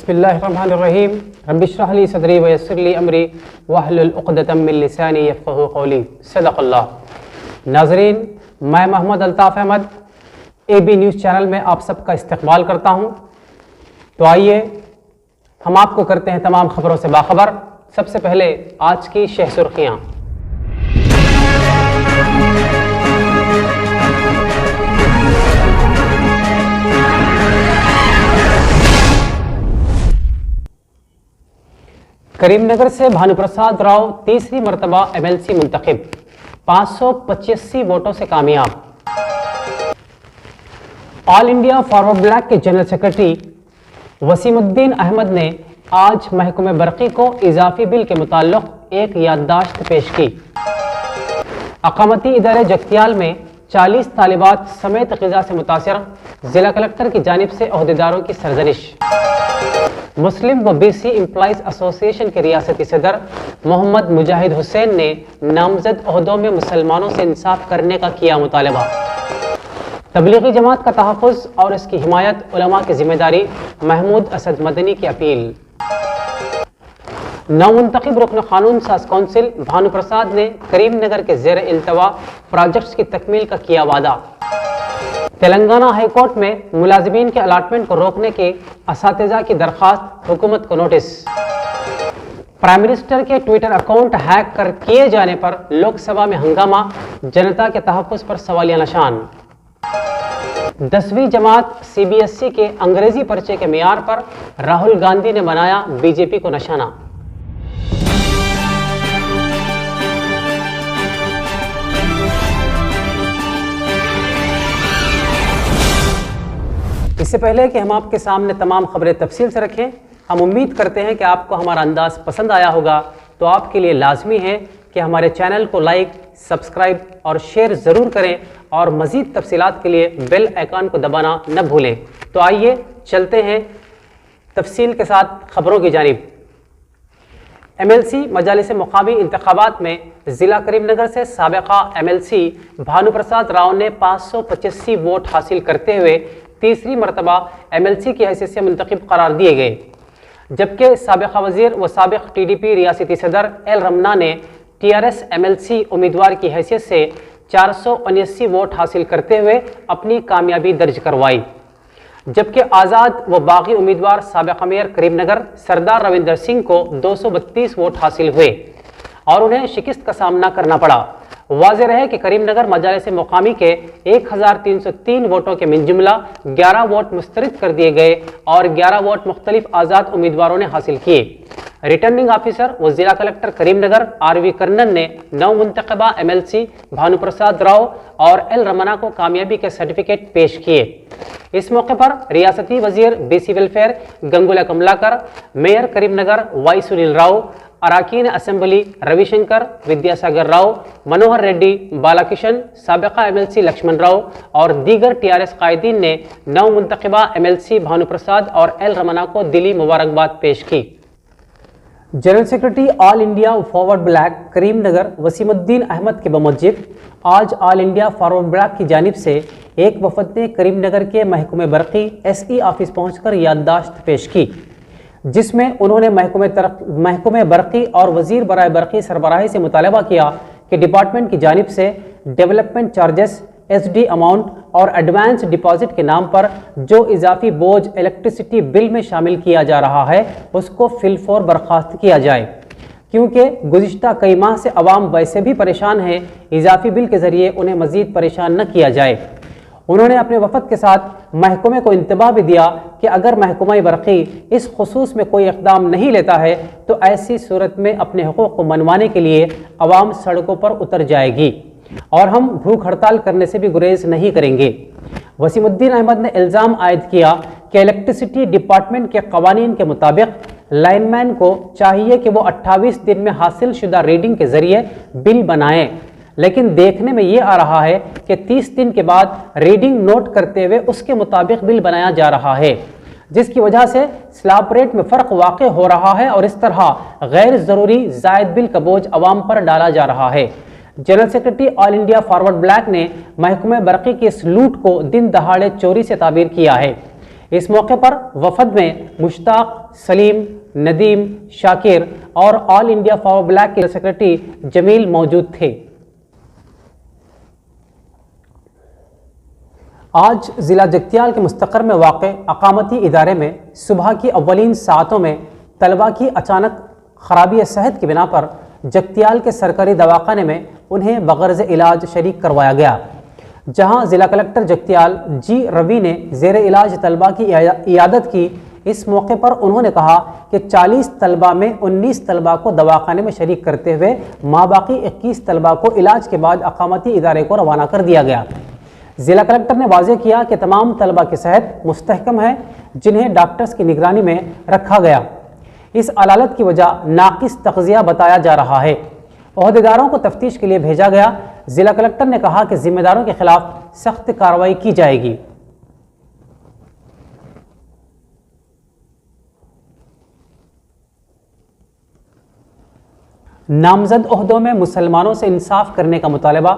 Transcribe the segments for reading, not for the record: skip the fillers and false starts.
بسم اللہ الرحمن الرحیم رب اشرح لی صدری ویسر لی امری واحلل عقدۃ من لسانی یفقہوا قولی صدق اللہ۔ ناظرین، میں محمد الطاف احمد اے بی نیوز چینل میں آپ سب کا استقبال کرتا ہوں۔ تو آئیے ہم آپ کو کرتے ہیں تمام خبروں سے باخبر۔ سب سے پہلے آج کی شہ سرخیاں۔ کریم نگر سے بھانو پرساد راؤ تیسری مرتبہ ایم ایل سی منتخب، 585 ووٹوں سے کامیاب۔ آل انڈیا فارورڈ بلاک کے جنرل سیکرٹری وسیم الدین احمد نے آج محکمہ برقی کو اضافی بل کے متعلق ایک یادداشت پیش کی۔ اقامتی ادارے جگتیال میں 40 طالبات سمیت غذا سے متاثر، ضلع کلکٹر کی جانب سے عہدیداروں کی سرزنش۔ مسلم و بی سی امپلائیز ایسوسی ایشن کے ریاستی صدر محمد مجاہد حسین نے نامزد عہدوں میں مسلمانوں سے انصاف کرنے کا کیا مطالبہ۔ تبلیغی جماعت کا تحفظ اور اس کی حمایت علماء کی ذمہ داری، محمود اسد مدنی کی اپیل۔ نومنتخب رکن قانون ساز کونسل بھانو پرساد نے کریم نگر کے زیر التوا پروجیکٹس کی تکمیل کا کیا وعدہ۔ تلنگانہ ہائی کورٹ میں ملازمین کے الاٹمنٹ کو روکنے کے اساتذہ کی درخواست، حکومت کو نوٹس۔ پرائم منسٹر کے ٹویٹر اکاؤنٹ ہیک کر کیے جانے پر لوک سبھا میں ہنگامہ، جنتا کے تحفظ پر سوالیہ نشان۔ 10ویں جماعت سی بی ایس ای کے انگریزی پرچے کے معیار پر راہل گاندھی نے بنایا بی جے پی کو نشانہ۔ اس سے پہلے کہ ہم آپ کے سامنے تمام خبریں تفصیل سے رکھیں، ہم امید کرتے ہیں کہ آپ کو ہمارا انداز پسند آیا ہوگا، تو آپ کے لیے لازمی ہے کہ ہمارے چینل کو لائک، سبسکرائب اور شیئر ضرور کریں، اور مزید تفصیلات کے لیے بیل آئیکن کو دبانا نہ بھولیں۔ تو آئیے چلتے ہیں تفصیل کے ساتھ خبروں کی جانب۔ ایم ایل سی مجالس مقامی انتخابات میں ضلع کریم نگر سے سابقہ ایم ایل سی بھانو پرساد راؤ نے 585 ووٹ حاصل کرتے ہوئے تیسری مرتبہ ایم ایل سی کی حیثیت سے منتخب قرار دیے گئے، جبکہ سابقہ وزیر و سابق ٹی ڈی پی ریاستی صدر ایل رمنا نے T R S M L C امیدوار کی حیثیت سے 479 ووٹ حاصل کرتے ہوئے اپنی کامیابی درج کروائی، جبکہ آزاد و باغی امیدوار سابقہ میئر کریم نگر سردار روندر سنگھ کو 232 ووٹ حاصل ہوئے اور انہیں شکست کا سامنا کرنا پڑا۔ واضح رہے کہ کریم نگر مجالس مقامی کے 1303 ووٹوں کے من جملہ 11 ووٹ مسترد کر دیے گئے اور 11 ووٹ مختلف آزاد امیدواروں نے حاصل کیے۔ ریٹرننگ آفیسر و ضلع collector Karimnagar R V Karnan نے نو منتخبہ ایم ایل سی بھانو پرساد راؤ اور ایل رمنا کو کامیابی کے سرٹیفکیٹ پیش کیے۔ اس موقع پر ریاستی وزیر B C welfare Gangula Kamalakar, mayor Karimnagar Y Sunil Rao, اراکین اسمبلی روی شنکر، ودیا ساگر راؤ، منوہر ریڈی، بالا کشن، سابقہ M L C Laxman Rao اور دیگر ٹی آر ایس قائدین نے نو منتخبہ ایم ایل سی بھانو پرساد اور ایل رمنا کو دلی مبارکباد پیش کی۔ جنرل سیکرٹری آل انڈیا فارورڈ بلاک کریم نگر وسیم الدین احمد کے بموجب آج آل انڈیا فارورڈ بلاک کی جانب سے ایک وفد نے کریم نگر کے محکمہ برقی ایس ای آفس پہنچ کر یادداشت پیش کی، جس میں انہوں نے محکمہ برقی اور وزیر برائے برقی سربراہی سے مطالبہ کیا کہ ڈپارٹمنٹ کی جانب سے development charges, S D amount اور ایڈوانس ڈپازٹ کے نام پر جو اضافی بوجھ الیکٹریسٹی بل میں شامل کیا جا رہا ہے اس کو فی الفور برخاست کیا جائے، کیونکہ گزشتہ کئی ماہ سے عوام ویسے بھی پریشان ہیں، اضافی بل کے ذریعے انہیں مزید پریشان نہ کیا جائے۔ انہوں نے اپنے وفد کے ساتھ محکمے کو انتباہ بھی دیا کہ اگر محکمہ برقی اس خصوص میں کوئی اقدام نہیں لیتا ہے تو ایسی صورت میں اپنے حقوق کو منوانے کے لیے عوام سڑکوں پر اتر جائے گی اور ہم بھوک ہڑتال کرنے سے بھی گریز نہیں کریں گے۔ وسیم الدین احمد نے الزام عائد کیا کہ الیکٹریسٹی ڈپارٹمنٹ کے قوانین کے مطابق لائن مین کو چاہیے کہ وہ 28 دن میں حاصل شدہ ریڈنگ کے ذریعے بل بنائیں، لیکن دیکھنے میں یہ آ رہا ہے کہ 30 دن کے بعد ریڈنگ نوٹ کرتے ہوئے اس کے مطابق بل بنایا جا رہا ہے، جس کی وجہ سے سلیب ریٹ میں فرق واقع ہو رہا ہے اور اس طرح غیر ضروری زائد بل کا بوجھ عوام پر ڈالا جا رہا ہے۔ جنرل سیکرٹری آل انڈیا فارورڈ بلیک نے محکمہ برقی کی اس لوٹ کو دن دہاڑے چوری سے تعبیر کیا ہے۔ اس موقع پر وفد میں مشتاق، سلیم، ندیم، شاکر اور آل انڈیا فار بلیک کے سیکرٹری جمیل موجود تھے۔ آج ضلع جگتیال کے مستقر میں واقع اقامتی ادارے میں صبح کی اولین ساعتوں میں طلبہ کی اچانک خرابی صحت کی بنا پر جگتیال کے سرکاری دواخانے میں انہیں بغرض علاج شریک کروایا گیا، جہاں ضلع کلکٹر جگتیال جی روی نے زیر علاج طلبہ کی عیادت کی۔ اس موقع پر انہوں نے کہا کہ 40 طلبہ میں 19 طلبہ کو دواخانے میں شریک کرتے ہوئے ماباقی 21 طلبہ کو علاج کے بعد اقامتی ادارے کو روانہ کر دیا گیا۔ ضلع کلکٹر نے واضح کیا کہ تمام طلبہ کی صحت مستحکم ہے، جنہیں ڈاکٹرز کی نگرانی میں رکھا گیا۔ اس علالت کی وجہ ناقص تغذیہ بتایا جا رہا ہے۔ عہدیداروں کو تفتیش کے لیے بھیجا گیا۔ ضلع کلکٹر نے کہا کہ ذمہ داروں کے خلاف سخت کارروائی کی جائے گی۔ نامزد عہدوں میں مسلمانوں سے انصاف کرنے کا مطالبہ۔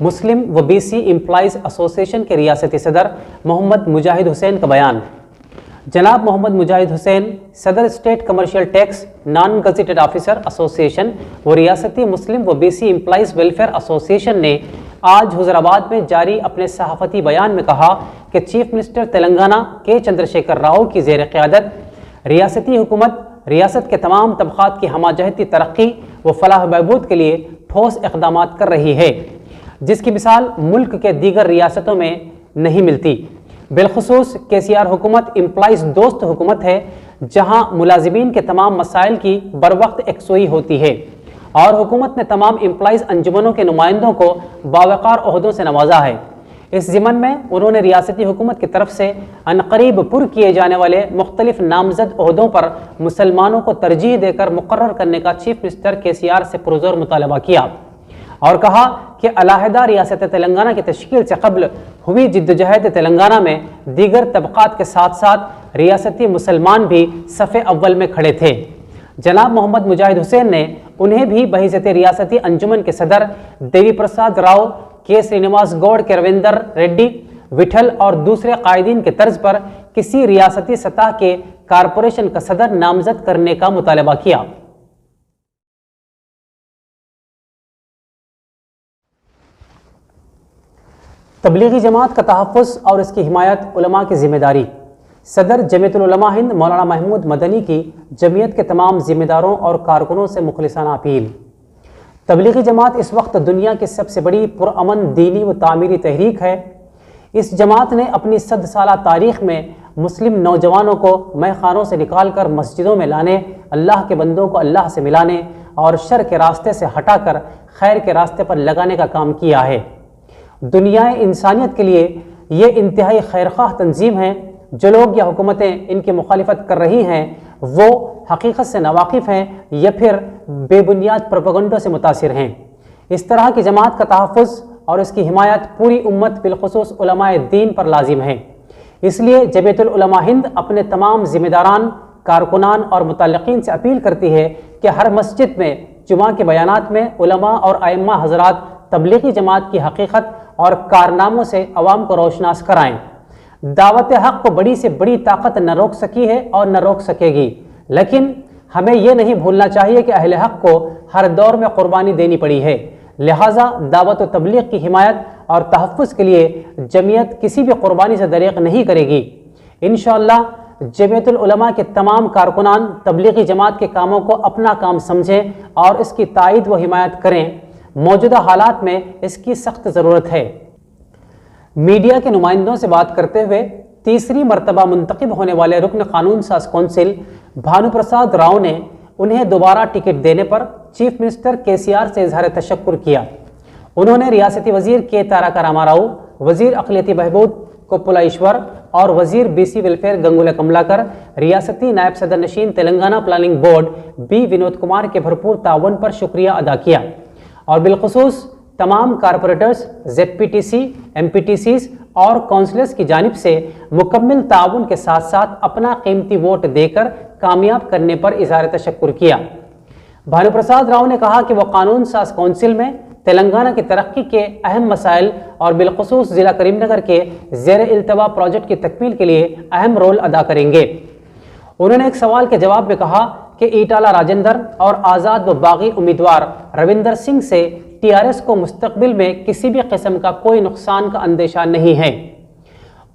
مسلم و بی سی امپلائیز ایسوسی ایشن کے ریاستی صدر محمد مجاہد حسین کا بیان۔ جناب محمد مجاہد حسین، صدر state commercial tax non gazetted officer association و ریاستی مسلم و بی سی امپلائیز ویلفیئر ایسوسی ایشن نے آج حیدرآباد میں جاری اپنے صحافتی بیان میں کہا کہ چیف منسٹر تلنگانہ کے چندرشیکھر راؤ کی زیر قیادت ریاستی حکومت ریاست کے تمام طبقات کی ہمہ ترقی و فلاح و بہبود کے لیے ٹھوس اقدامات کر رہی ہے، جس کی مثال ملک کے دیگر ریاستوں میں نہیں ملتی۔ بالخصوص KCR حکومت امپلائیز دوست حکومت ہے، جہاں ملازمین کے تمام مسائل کی بروقت یکسوئی ہوتی ہے، اور حکومت نے تمام امپلائیز انجمنوں کے نمائندوں کو باوقار عہدوں سے نوازا ہے۔ اس ضمن میں انہوں نے ریاستی حکومت کی طرف سے عنقریب پر کیے جانے والے مختلف نامزد عہدوں پر مسلمانوں کو ترجیح دے کر مقرر کرنے کا چیف منسٹر KCR سے پرزور مطالبہ کیا، اور کہا کہ علیحدہ ریاست تلنگانہ کی تشکیل سے قبل ہوئی جدوجہد تلنگانہ میں دیگر طبقات کے ساتھ ساتھ ریاستی مسلمان بھی صف اول میں کھڑے تھے۔ جناب محمد مجاہد حسین نے انہیں بھی بحیثیت ریاستی انجمن کے صدر دیوی پرساد راؤ، کے سرینواس گوڑ کے رویندر ریڈی، وٹھل اور دوسرے قائدین کے طرز پر کسی ریاستی سطح کے کارپوریشن کا صدر نامزد کرنے کا مطالبہ کیا۔ تبلیغی جماعت کا تحفظ اور اس کی حمایت علماء کی ذمہ داری۔ صدر جمعیت العلماء ہند مولانا محمود مدنی کی جمعیت کے تمام ذمہ داروں اور کارکنوں سے مخلصانہ اپیل۔ تبلیغی جماعت اس وقت دنیا کی سب سے بڑی پرامن دینی و تعمیری تحریک ہے۔ اس جماعت نے اپنی 100 سالہ تاریخ میں مسلم نوجوانوں کو مے خانوں سے نکال کر مسجدوں میں لانے، اللہ کے بندوں کو اللہ سے ملانے اور شر کے راستے سے ہٹا کر خیر کے راستے پر لگانے کا کام کیا ہے۔ دنیا انسانیت کے لیے یہ انتہائی خیرخواہ تنظیم ہے۔ جو لوگ یا حکومتیں ان کی مخالفت کر رہی ہیں وہ حقیقت سے ناواقف ہیں یا پھر بے بنیاد پروپیگنڈوں سے متاثر ہیں۔ اس طرح کی جماعت کا تحفظ اور اس کی حمایت پوری امت بالخصوص علماء دین پر لازم ہے۔ اس لیے جمعیت العلماء ہند اپنے تمام ذمہ داران، کارکنان اور متعلقین سے اپیل کرتی ہے کہ ہر مسجد میں جمعہ کے بیانات میں علماء اور ائمہ حضرات تبلیغی جماعت کی حقیقت اور کارناموں سے عوام کو روشناس کرائیں۔ دعوت حق کو بڑی سے بڑی طاقت نہ روک سکی ہے اور نہ روک سکے گی، لیکن ہمیں یہ نہیں بھولنا چاہیے کہ اہل حق کو ہر دور میں قربانی دینی پڑی ہے، لہٰذا دعوت و تبلیغ کی حمایت اور تحفظ کے لیے جمعیت کسی بھی قربانی سے دریغ نہیں کرے گی۔ انشاءاللہ جمعیت العلماء کے تمام کارکنان تبلیغی جماعت کے کاموں کو اپنا کام سمجھیں اور اس کی تائید و حمایت کریں۔ موجودہ حالات میں اس کی سخت ضرورت ہے۔ میڈیا کے نمائندوں سے بات کرتے ہوئے تیسری مرتبہ منتخب ہونے والے رکن قانون ساز کونسل بھانو پرساد راؤ نے انہیں دوبارہ ٹکٹ دینے پر چیف منسٹر KCR سے اظہار تشکر کیا۔ انہوں نے ریاستی وزیر کے تارکا راما راؤ، وزیر اقلیتی بہبود کوپلا ایشور اور وزیر BC ویلفیئر گنگولا کملاکر، ریاستی نائب صدر نشین Telangana planning board B Vinod Kumar کے بھرپور تعاون پر شکریہ ادا کیا، اور بالخصوص تمام کارپوریٹرز، ZPTC، MPTCs اور کونسلرز کی جانب سے مکمل تعاون کے ساتھ ساتھ اپنا قیمتی ووٹ دے کر کامیاب کرنے پر اظہار تشکر کیا۔ بھانو پرساد راؤ نے کہا کہ وہ قانون ساز کونسل میں تلنگانہ کی ترقی کے اہم مسائل اور بالخصوص ضلع کریم نگر کے زیر التواء پروجیکٹ کی تکمیل کے لیے اہم رول ادا کریں گے۔ انہوں نے ایک سوال کے جواب میں کہا کہ ایٹالہ راجندر اور آزاد و باغی امیدوار روندر سنگھ سے TRS کو مستقبل میں کسی بھی قسم کا کوئی نقصان کا اندیشہ نہیں ہے۔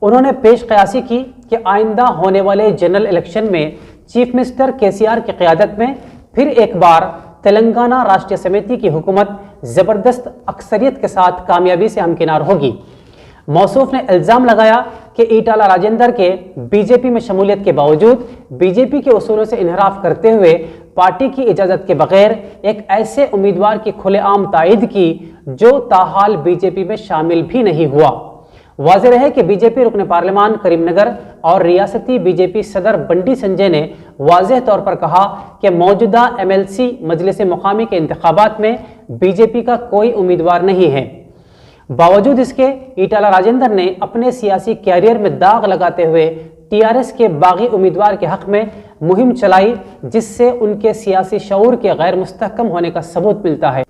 انہوں نے پیش قیاسی کی کہ آئندہ ہونے والے جنرل الیکشن میں چیف منسٹر KCR کی قیادت میں پھر ایک بار تلنگانہ راشٹریہ سمیتی کی حکومت زبردست اکثریت کے ساتھ کامیابی سے ہمکنار ہوگی۔ موصوف نے الزام لگایا کہ ایٹالہ راجندر کے BJP میں شمولیت کے باوجود BJP کے اصولوں سے انحراف کرتے ہوئے پارٹی کی اجازت کے بغیر ایک ایسے امیدوار کی کھلے عام تائید کی جو تاحال BJP میں شامل بھی نہیں ہوا۔ واضح رہے کہ BJP رکن پارلیمان کریم نگر اور ریاستی BJP صدر بنڈی سنجے نے واضح طور پر کہا کہ موجودہ MLC مجلس مقامی کے انتخابات میں BJP کا کوئی امیدوار نہیں ہے۔ باوجود اس کے ایٹالہ راجندر نے اپنے سیاسی کیریئر میں داغ لگاتے ہوئے TRS کے باغی امیدوار کے حق میں مہم چلائی، جس سے ان کے سیاسی شعور کے غیر مستحکم ہونے کا ثبوت ملتا ہے۔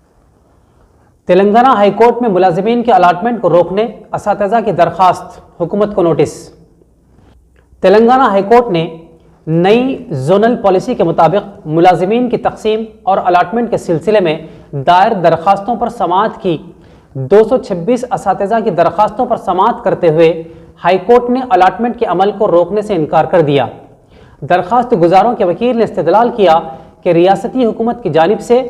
تلنگانہ ہائی کورٹ میں ملازمین کے الاٹمنٹ کو روکنے اساتذہ کی درخواست، حکومت کو نوٹس۔ تلنگانہ ہائی کورٹ نے نئی زونل پالیسی کے مطابق ملازمین کی تقسیم اور الاٹمنٹ کے سلسلے میں دائر درخواستوں پر سماعت کی 226 اساتذہ کی درخواستوں پر سماعت کرتے ہوئے ہائی کورٹ نے الاٹمنٹ کے عمل کو روکنے سے انکار کر دیا۔ درخواست گزاروں کے وکیل نے استدلال کیا کہ ریاستی حکومت کی جانب سے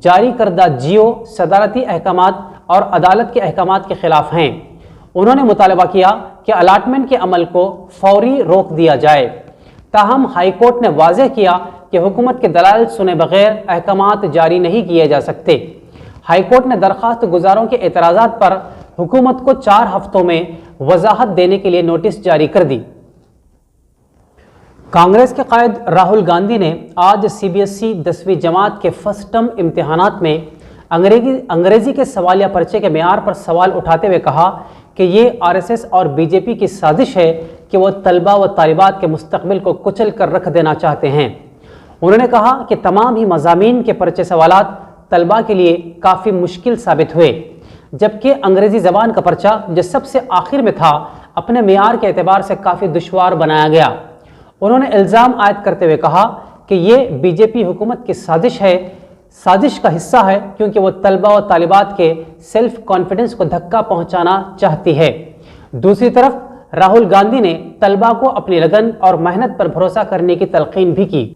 جاری کردہ جیو صدارتی احکامات اور عدالت کے احکامات کے خلاف ہیں۔ انہوں نے مطالبہ کیا کہ الاٹمنٹ کے عمل کو فوری روک دیا جائے، تاہم ہائی کورٹ نے واضح کیا کہ حکومت کے دلائل سنے بغیر احکامات جاری نہیں کیے جا سکتے۔ ہائی کورٹ نے درخواست گزاروں کے اعتراضات پر حکومت کو 4 ہفتوں میں وضاحت دینے کے لیے نوٹس جاری کر دی۔ کانگریس کے قائد راہل گاندھی نے آج CBSE 10ویں جماعت کے فرسٹ ٹرم امتحانات میں انگریزی کے سوالیہ پرچے کے معیار پر سوال اٹھاتے ہوئے کہا کہ یہ RSS اور BJP کی سازش ہے کہ وہ طلبہ و طالبات کے مستقبل کو کچل کر رکھ دینا چاہتے ہیں۔ انہوں نے کہا کہ تمام ہی مضامین کے پرچے سوالات طلبہ کے لیے کافی مشکل ثابت ہوئے، جبکہ انگریزی زبان کا پرچہ جو سب سے آخر میں تھا اپنے معیار کے اعتبار سے کافی دشوار بنایا گیا۔ انہوں نے الزام عائد کرتے ہوئے کہا کہ یہ BJP حکومت کی سازش کا حصہ ہے کیونکہ وہ طلبہ و طالبات کے سیلف کانفیڈنس کو دھکا پہنچانا چاہتی ہے۔ دوسری طرف راہل گاندھی نے طلبہ کو اپنی لگن اور محنت پر بھروسہ کرنے کی تلقین بھی کی۔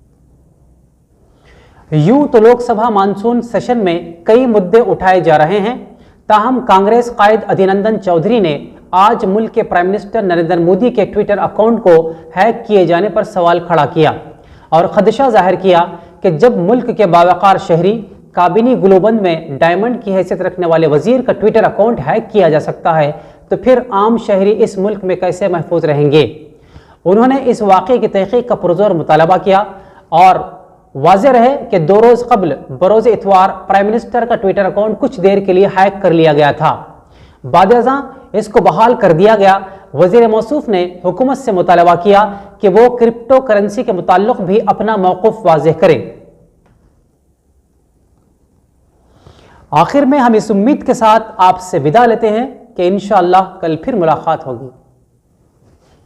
یوں تو لوک سبھا مانسون سیشن میں کئی مدعے اٹھائے جا رہے ہیں، تاہم کانگریس قائد ادھینندن چودھری نے آج ملک کے پرائم منسٹر نریندر مودی کے ٹویٹر اکاؤنٹ کو ہیک کیے جانے پر سوال کھڑا کیا اور خدشہ ظاہر کیا کہ جب ملک کے باوقار شہری کابینی گلوبند میں ڈائمنڈ کی حیثیت رکھنے والے وزیر کا ٹویٹر اکاؤنٹ ہیک کیا جا سکتا ہے تو پھر عام شہری اس ملک میں کیسے محفوظ رہیں گے۔ انہوں نے اس واقعے کی تحقیق کا پرزور مطالبہ کیا اور واضح رہے کہ 2 روز قبل بروز اتوار پرائم منسٹر کا ٹویٹر اکاؤنٹ کچھ دیر کے لیے ہیک کر لیا گیا تھا، بعد ازاں اس کو بحال کر دیا گیا۔ وزیر موصوف نے حکومت سے مطالبہ کیا کہ وہ کرپٹو کرنسی کے متعلق بھی اپنا موقف واضح کرے۔ آخر میں ہم اس امید کے ساتھ آپ سے وداع لیتے ہیں کہ انشاءاللہ کل پھر ملاقات ہوگی۔